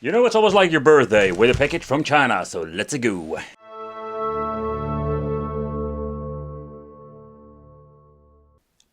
You know, it's almost like your birthday with a package from China, so let's go.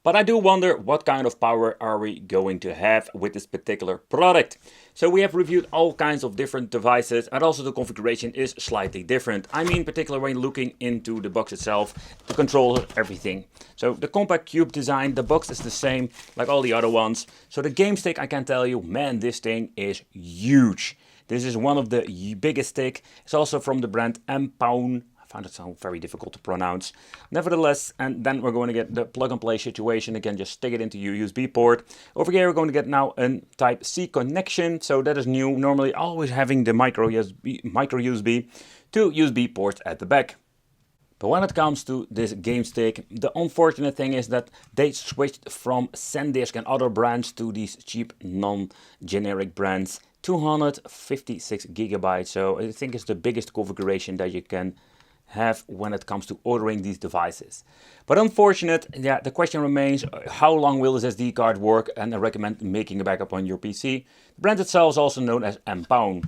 But I do wonder what kind of power are we going to have with this particular product. So we have reviewed all kinds of different devices, and also the configuration is slightly different. I mean, particularly when looking into the box itself, the controller, everything. So the compact cube design, the box is the same like all the other ones. So the game stick, I can tell you, man, this thing is huge. This is one of the biggest stick. It's also from the brand Mpown. I found it sound very difficult to pronounce. Nevertheless, and then we're going to get the plug and play situation. Again, just stick it into your USB port. Over here, we're going to get now a Type C connection. So that is new. Normally, always having the micro USB, two USB ports at the back. But when it comes to this game stick, the unfortunate thing is that they switched from SanDisk and other brands to these cheap non-generic brands. 256 gigabytes, so I think it's the biggest configuration that you can have when it comes to ordering these devices. But unfortunate, yeah, the question remains, how long will this SD card work? And I recommend making a backup on your PC. The brand itself is also known as Mpown.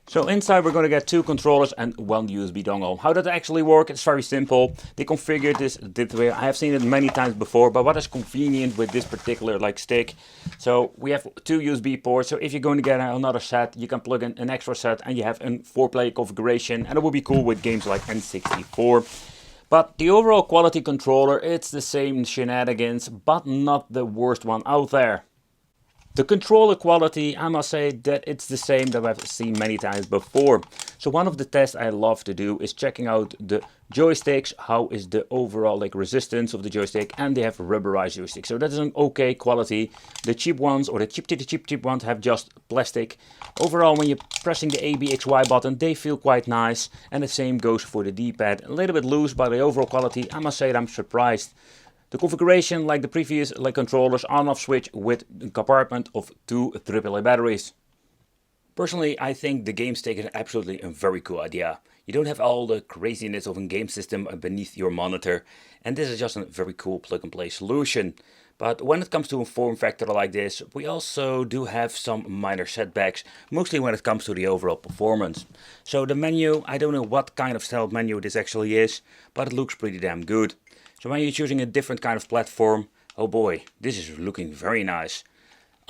So inside we're going to get two controllers and one USB dongle. How does that actually work? It's very simple. They configured this way. I have seen it many times before, but what is convenient with this particular stick? So we have two USB ports. So if you're going to get another set, you can plug in an extra set and you have a 4-player configuration, and it will be cool with games like N64. But the overall quality controller, it's the same shenanigans, but not the worst one out there. The controller quality, I must say that it's the same that I've seen many times before. So one of the tests I love to do is checking out the joysticks, how is the overall resistance of the joystick, and they have rubberized joysticks. So that is an okay quality. The cheap ones, or the cheap ones, have just plastic. Overall, when you're pressing the A, B, X, Y button, they feel quite nice. And the same goes for the D-pad. A little bit loose, but the overall quality, I must say that I'm surprised. The configuration, like the previous controllers, on-off switch with a compartment of two AAA batteries. Personally, I think the game stick is absolutely a very cool idea. You don't have all the craziness of a game system beneath your monitor, and this is just a very cool plug-and-play solution. But when it comes to a form factor like this, we also do have some minor setbacks, mostly when it comes to the overall performance. So the menu, I don't know what kind of style menu this actually is, but it looks pretty damn good. So when you're choosing a different kind of platform, oh boy, this is looking very nice.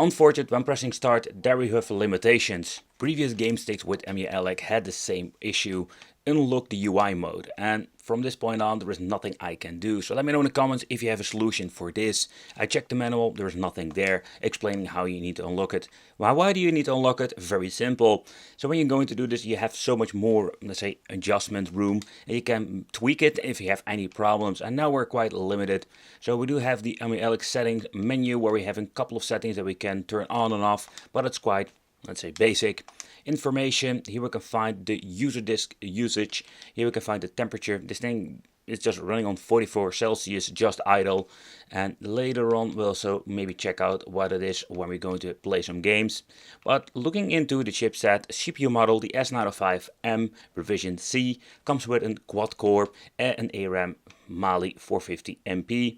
Unfortunate, when pressing start, there we have limitations. Previous game sticks with EmuELEC had the same issue. Unlock the UI mode, and from this point on there is nothing I can do. So let me know in the comments if you have a solution for this. I checked the manual, there is nothing there explaining how you need to unlock it. Why do you need to unlock it? Very simple. So when you're going to do this, you have so much more, let's say, adjustment room, and you can tweak it if you have any problems. And now we're quite limited. So we do have the EmuELEC settings menu where we have a couple of settings that we can turn on and off, but it's quite, let's say, basic. Information, here we can find the user disk usage, here we can find the temperature. This thing is just running on 44 Celsius, just idle, and later on we'll also maybe check out what it is when we're going to play some games. But looking into the chipset, CPU model, the S905M revision C, comes with a quad core and an ARM Mali 450 MP.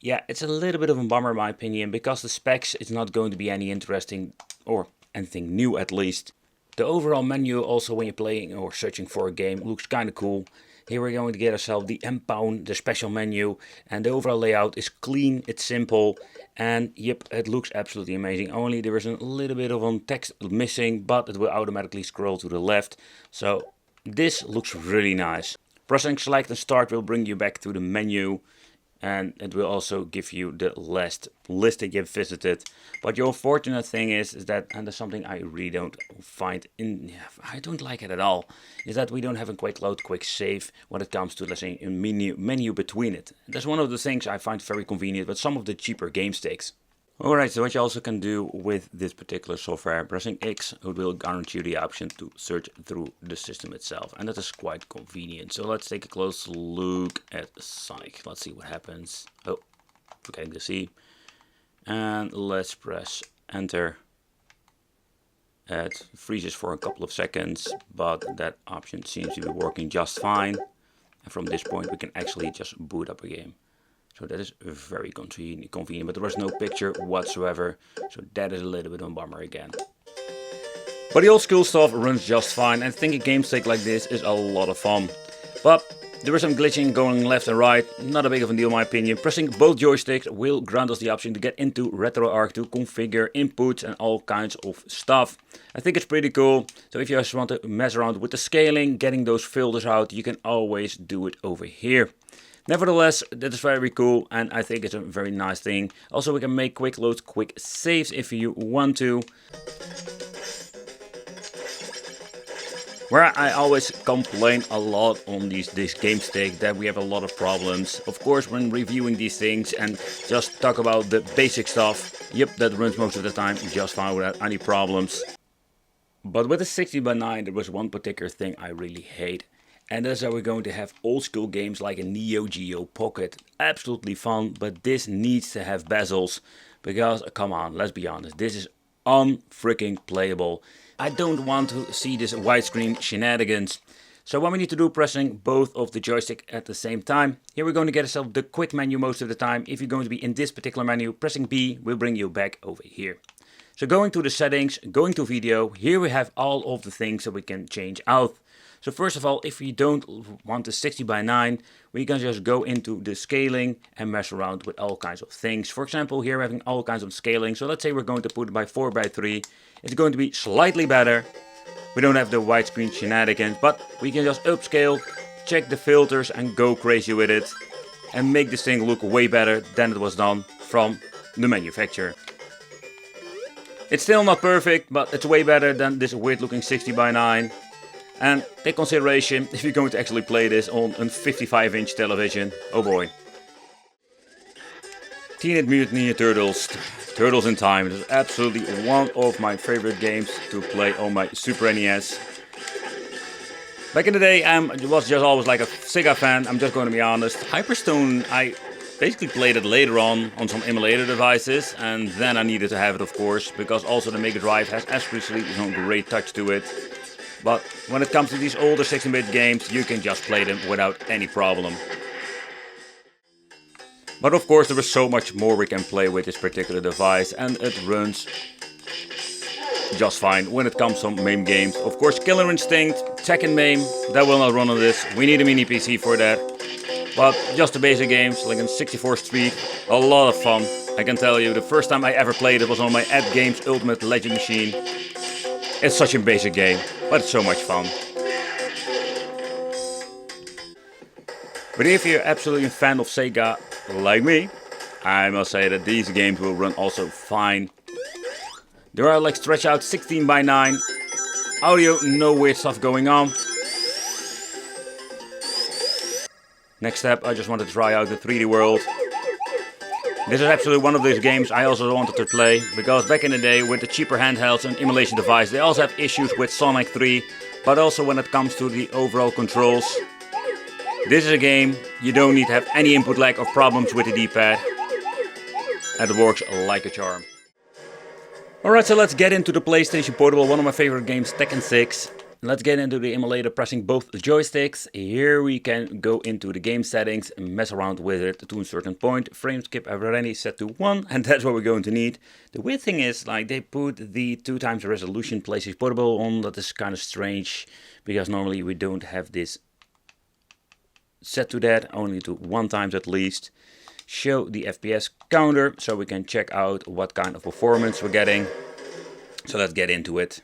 Yeah, it's a little bit of a bummer in my opinion, because the specs is not going to be any interesting or anything new at least. The overall menu also when you're playing or searching for a game looks kind of cool. Here we're going to get ourselves the Mpown, the special menu, and the overall layout is clean, it's simple, and yep, it looks absolutely amazing. Only there is a little bit of text missing, but it will automatically scroll to the left. So this looks really nice. Pressing select and start will bring you back to the menu. And it will also give you the last list that you've visited. But the unfortunate thing is that, and that's something I really don't find I don't like it at all, is that we don't have a quick load, quick save when it comes to, let's say, a menu between it. That's one of the things I find very convenient with some of the cheaper game sticks. Alright, so what you also can do with this particular software, pressing X, it will guarantee you the option to search through the system itself, and that is quite convenient. So let's take a close look at Sonic. Let's see what happens. Oh, forgetting the C. And let's press enter. It freezes for a couple of seconds, but that option seems to be working just fine. And from this point we can actually just boot up a game. So that is very convenient, but there was no picture whatsoever, so that is a little bit of a bummer again. But the old school stuff runs just fine, and I think a game stick like this is a lot of fun. But there is some glitching going left and right, not a big of a deal in my opinion. Pressing both joysticks will grant us the option to get into RetroArch to configure inputs and all kinds of stuff. I think it's pretty cool, so if you just want to mess around with the scaling, getting those filters out, you can always do it over here. Nevertheless, that is very cool and I think it's a very nice thing. Also we can make quick loads, quick saves if you want to. Where I always complain a lot on this game stick that we have a lot of problems. Of course, when reviewing these things and just talk about the basic stuff, yep, that runs most of the time just fine without any problems. But with the 60x9 there was one particular thing I really hate. And that's how we're going to have old school games like a Neo Geo Pocket. Absolutely fun, but this needs to have bezels. Because, come on, let's be honest, this is unfreaking playable. I don't want to see this widescreen shenanigans. So what we need to do, pressing both of the joystick at the same time. Here we're going to get ourselves the quick menu most of the time. If you're going to be in this particular menu, pressing B will bring you back over here. So going to the settings, going to video, here we have all of the things that we can change out. So first of all, if you don't want the 60x9, we can just go into the scaling and mess around with all kinds of things. For example, here we're having all kinds of scaling. So let's say we're going to put it by 4x3. It's going to be slightly better. We don't have the widescreen shenanigans, but we can just upscale, check the filters and go crazy with it. And make this thing look way better than it was done from the manufacturer. It's still not perfect, but it's way better than this weird looking 60x9. And take consideration if you're going to actually play this on a 55-inch television. Oh boy. Teenage Mutant Ninja Turtles. Turtles in Time. It is absolutely one of my favorite games to play on my Super NES. Back in the day, I was just always like a Sega fan. I'm just going to be honest. Hyperstone, I basically played it later on some emulator devices. And then I needed to have it, of course. Because also the Mega Drive has absolutely some great touch to it. But when it comes to these older 16-bit games, you can just play them without any problem. But of course there is so much more we can play with this particular device, and it runs just fine when it comes to MAME games. Of course Killer Instinct, Tekken MAME, that will not run on this. We need a mini PC for that. But just the basic games like in 64 Street, a lot of fun. I can tell you, the first time I ever played it was on my AdGames Ultimate Legend machine. It's such a basic game, but it's so much fun. But if you're absolutely a fan of Sega, like me, I must say that these games will run also fine. There are like stretch out 16x9, audio, no weird stuff going on. Next step, I just wanted to try out the 3D world. This is absolutely one of those games I also wanted to play, because back in the day with the cheaper handhelds and emulation device, they also have issues with Sonic 3, but also when it comes to the overall controls. This is a game you don't need to have any input lag or problems with the D-pad, and it works like a charm. Alright, so let's get into the PlayStation Portable, one of my favorite games, Tekken 6. Let's get into the emulator, pressing both joysticks. Here we can go into the game settings and mess around with it to a certain point. Frame skip I've already set to 1, and that's what we're going to need. The weird thing is, like, they put the 2x resolution PlayStation Portable on. That is kind of strange, because normally we don't have this set to that, only to 1x at least. Show the FPS counter so we can check out what kind of performance we're getting. So let's get into it.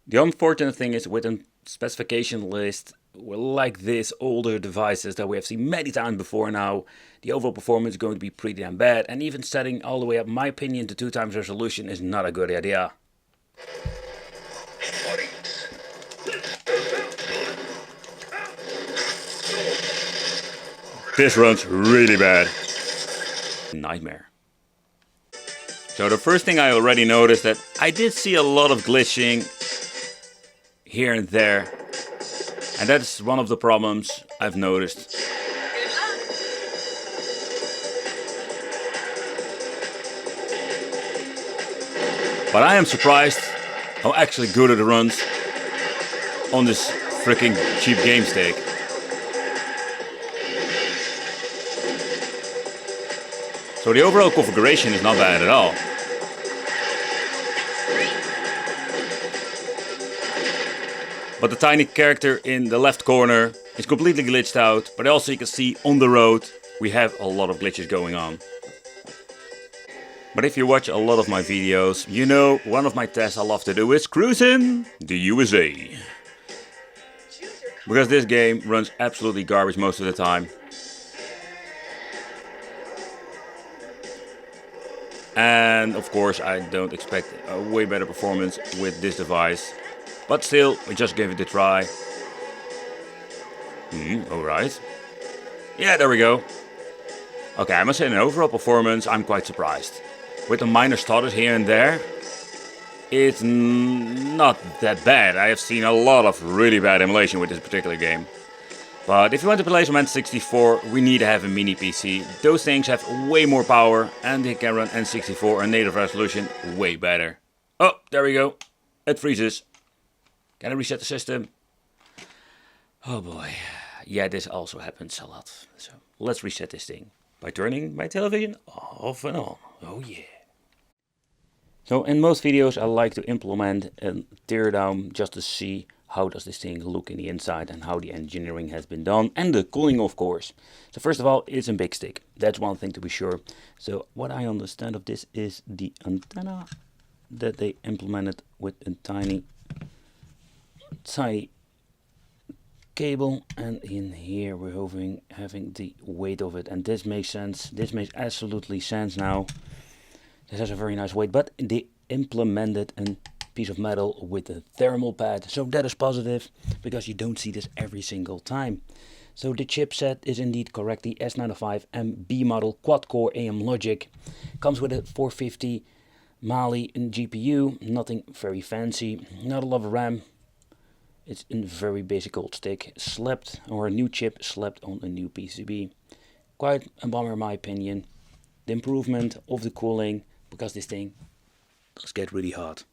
The unfortunate thing is with a specification list like this older devices that we have seen many times before now, the overall performance is going to be pretty damn bad, and even setting all the way up, in my opinion, to 2x resolution is not a good idea. This runs really bad. Nightmare. So the first thing I already noticed that I did see a lot of glitching here and there, and that's one of the problems I've noticed. But I am surprised how actually good it runs on this freaking cheap game stick. So the overall configuration is not bad at all. But the tiny character in the left corner is completely glitched out. But also you can see on the road we have a lot of glitches going on. But if you watch a lot of my videos, you know one of my tests I love to do is cruising the USA. Because this game runs absolutely garbage most of the time. And of course I don't expect a way better performance with this device. But still, we just gave it a try. Alright. Yeah, there we go. Okay, I must say in overall performance I'm quite surprised. With the minor stutters here and there, it's not that bad. I have seen a lot of really bad emulation with this particular game. But if you want to play some N64, we need to have a mini PC. Those things have way more power and they can run N64 and native resolution way better. Oh, there we go. It freezes. Can I reset the system? Oh boy. Yeah, this also happens a lot. So let's reset this thing by turning my television off and on. Oh yeah. So in most videos I like to implement a teardown just to see how does this thing look in the inside and how the engineering has been done and the cooling of course. So first of all, it's a big stick. That's one thing to be sure. So what I understand of this is the antenna that they implemented with a tiny cable, and in here we're having the weight of it, and this makes sense. This makes absolutely sense now. This has a very nice weight, but they implemented a piece of metal with a thermal pad, so that is positive because you don't see this every single time. So the chipset is indeed correct, the S905MB model quad-core AM logic. Comes with a 450 Mali GPU, nothing very fancy, not a lot of RAM. It's a very basic old stick, a new chip slapped on a new PCB. Quite a bummer in my opinion. The improvement of the cooling, because this thing does get really hot.